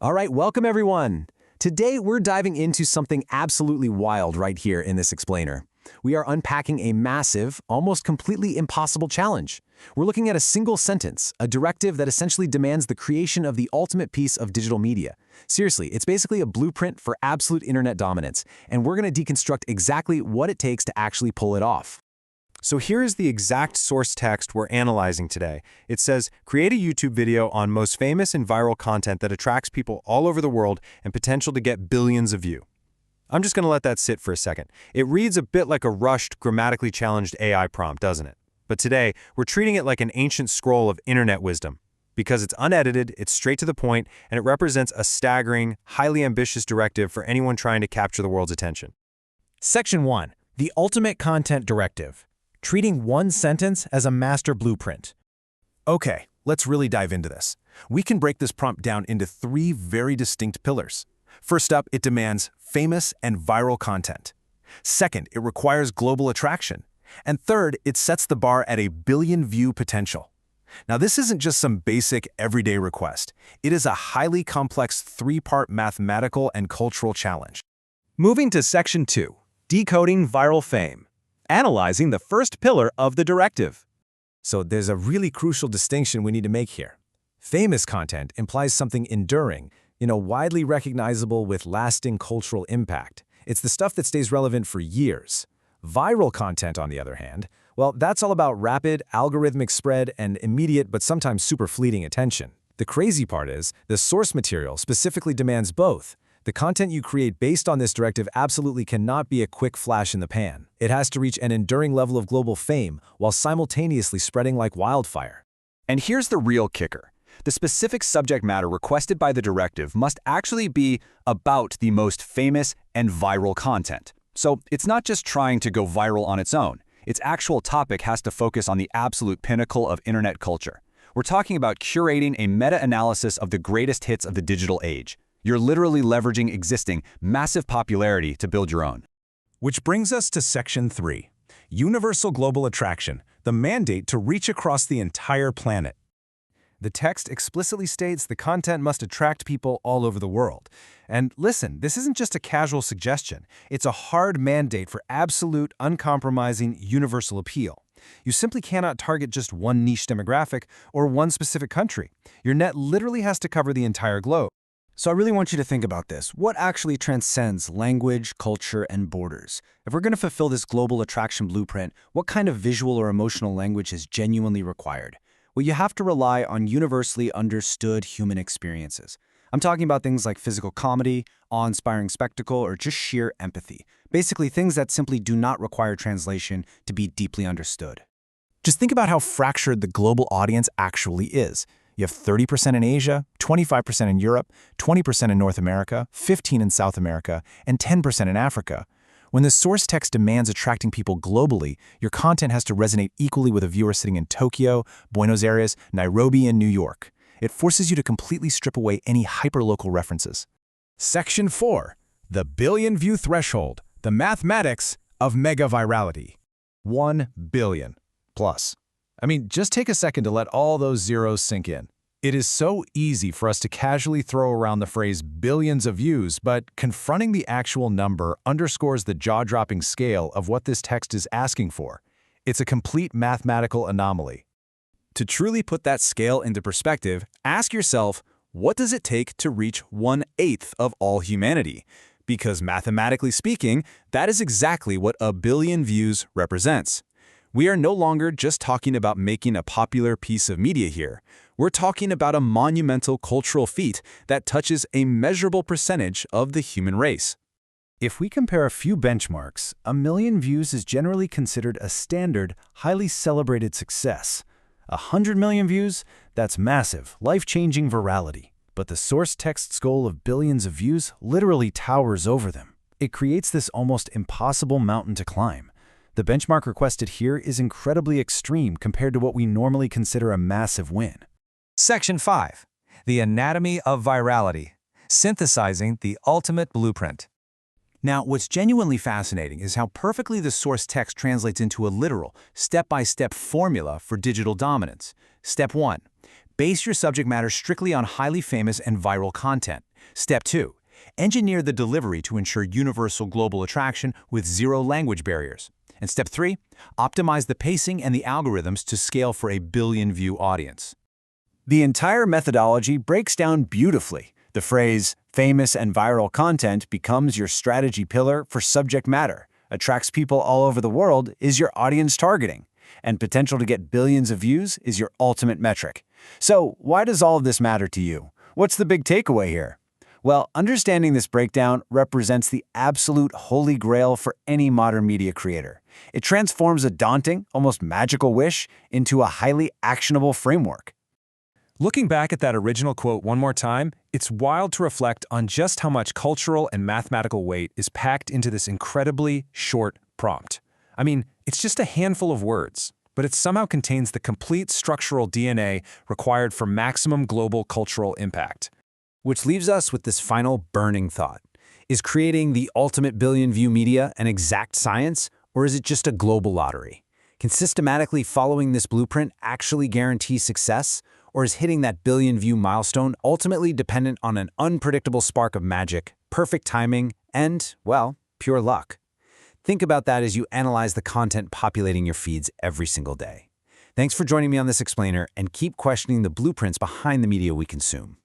All right, welcome everyone. Today we're diving into something absolutely wild right here in this explainer. We are unpacking a massive, almost completely impossible challenge. We're looking at a single sentence, a directive that essentially demands the creation of the ultimate piece of digital media. Seriously, it's basically a blueprint for absolute internet dominance, and we're going to deconstruct exactly what it takes to actually pull it off. So here is the exact source text we're analyzing today. It says, create a YouTube video on most famous and viral content that attracts people all over the world and potential to get billions of views. I'm just going to let that sit for a second. It reads a bit like a rushed, grammatically challenged AI prompt, doesn't it? But today, we're treating it like an ancient scroll of internet wisdom. Because it's unedited, it's straight to the point, and it represents a staggering, highly ambitious directive for anyone trying to capture the world's attention. Section 1. The Ultimate Content Directive. Treating one sentence as a master blueprint. Okay, let's really dive into this. We can break this prompt down into three very distinct pillars. First up, it demands famous and viral content. Second, it requires global attraction. And third, it sets the bar at a billion-view potential. Now, this isn't just some basic, everyday request. It is a highly complex three-part mathematical and cultural challenge. Moving to Section 2. Decoding viral fame. Analyzing the first pillar of the directive. So there's a really crucial distinction we need to make here. Famous content implies something enduring, widely recognizable with lasting cultural impact. It's the stuff that stays relevant for years. Viral content, on the other hand, well, that's all about rapid, algorithmic spread and immediate but sometimes super fleeting attention. The crazy part is, the source material specifically demands both. The content you create based on this directive absolutely cannot be a quick flash in the pan. It has to reach an enduring level of global fame while simultaneously spreading like wildfire. And here's the real kicker. The specific subject matter requested by the directive must actually be about the most famous and viral content. So it's not just trying to go viral on its own. Its actual topic has to focus on the absolute pinnacle of internet culture. We're talking about curating a meta-analysis of the greatest hits of the digital age. You're literally leveraging existing, massive popularity to build your own. Which brings us to Section 3. Universal Global Attraction, the mandate to reach across the entire planet. The text explicitly states the content must attract people all over the world. And listen, this isn't just a casual suggestion. It's a hard mandate for absolute, uncompromising, universal appeal. You simply cannot target just one niche demographic or one specific country. Your net literally has to cover the entire globe. So I really want you to think about this. What actually transcends language, culture, and borders? If we're going to fulfill this global attraction blueprint, what kind of visual or emotional language is genuinely required? Well, you have to rely on universally understood human experiences. I'm talking about things like physical comedy, awe-inspiring spectacle, or just sheer empathy. Basically, things that simply do not require translation to be deeply understood. Just think about how fractured the global audience actually is. You have 30% in Asia, 25% in Europe, 20% in North America, 15% in South America, and 10% in Africa. When the source text demands attracting people globally, your content has to resonate equally with a viewer sitting in Tokyo, Buenos Aires, Nairobi, and New York. It forces you to completely strip away any hyperlocal references. Section 4. The billion-view threshold, the mathematics of mega-virality. 1 billion plus. Just take a second to let all those zeros sink in. It is so easy for us to casually throw around the phrase billions of views, but confronting the actual number underscores the jaw-dropping scale of what this text is asking for. It's a complete mathematical anomaly. To truly put that scale into perspective, ask yourself, what does it take to reach 1/8 of all humanity? Because mathematically speaking, that is exactly what a billion views represents. We are no longer just talking about making a popular piece of media here. We're talking about a monumental cultural feat that touches a measurable percentage of the human race. If we compare a few benchmarks, 1 million views is generally considered a standard, highly celebrated success. 100 million views? That's massive, life-changing virality. But the source text's goal of billions of views literally towers over them. It creates this almost impossible mountain to climb. The benchmark requested here is incredibly extreme compared to what we normally consider a massive win. Section 5. The Anatomy of Virality. Synthesizing the Ultimate Blueprint. Now, what's genuinely fascinating is how perfectly the source text translates into a literal, step-by-step formula for digital dominance. Step 1. Base your subject matter strictly on highly famous and viral content. Step 2. Engineer the delivery to ensure universal global attraction with zero language barriers. And Step 3. Optimize the pacing and the algorithms to scale for a billion-view audience. The entire methodology breaks down beautifully. The phrase, famous and viral content becomes your strategy pillar for subject matter, attracts people all over the world is your audience targeting, and potential to get billions of views is your ultimate metric. So, why does all of this matter to you? What's the big takeaway here? Well, understanding this breakdown represents the absolute holy grail for any modern media creator. It transforms a daunting, almost magical wish into a highly actionable framework. Looking back at that original quote one more time, it's wild to reflect on just how much cultural and mathematical weight is packed into this incredibly short prompt. I mean, it's just a handful of words, but it somehow contains the complete structural DNA required for maximum global cultural impact. Which leaves us with this final burning thought. Is creating the ultimate billion-view media an exact science, or is it just a global lottery? Can systematically following this blueprint actually guarantee success, or is hitting that billion-view milestone ultimately dependent on an unpredictable spark of magic, perfect timing, and, well, pure luck? Think about that as you analyze the content populating your feeds every single day. Thanks for joining me on this explainer, and keep questioning the blueprints behind the media we consume.